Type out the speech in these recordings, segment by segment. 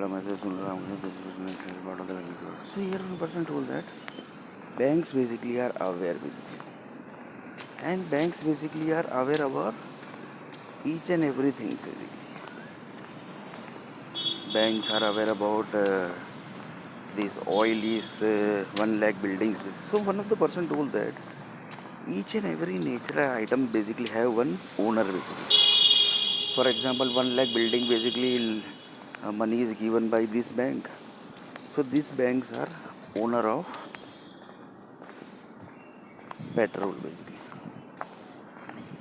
So here one person told that banks basically are aware basically, and banks basically are aware about each and everything basically. Banks are aware about these oil is 1 lakh buildings. So one of the person told that each and every natural item basically have one owner basically. For example, 1 lakh building basically money is given by this bank. So these banks are owner of petrol basically.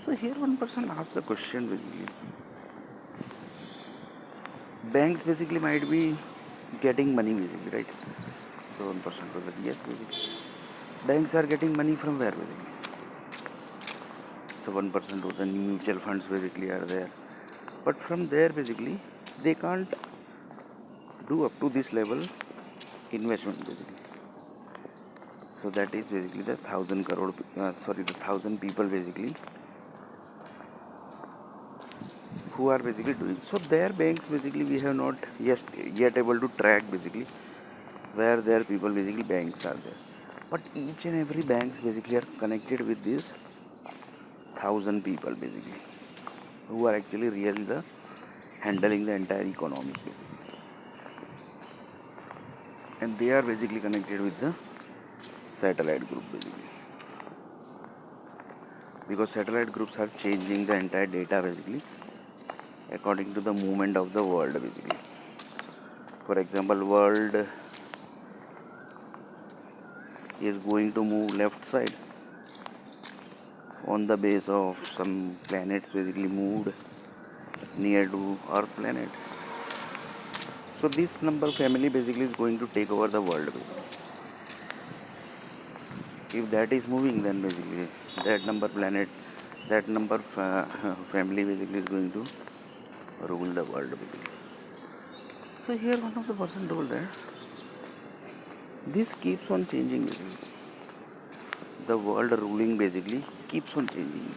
So here one person asked the question basically. Banks basically might be getting money basically, right? So one person told that yes basically. Banks are getting money from where basically? So one person told the mutual funds basically are there. But from there basically they can't do up to this level investment basically. So that is basically the 1,000 people basically who are basically doing. So their banks basically we have not yet able to track basically where their people basically banks are there. But each and every banks basically are connected with these 1,000 people basically who are actually really the handling the entire economy basically. And they are basically connected with the satellite group basically, because satellite groups are changing the entire data basically according to the movement of the world basically. For example, world is going to move left side on the base of some planets basically moved near to earth planet. So this number family basically is going to take over the world basically. If that is moving, then basically that number planet, that number family basically is going to rule the world basically. So here one of the person told that this keeps on changing basically. The world ruling basically keeps on changing,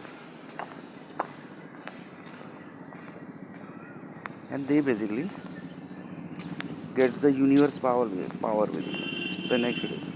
and they basically gets the universe power basically. The next video.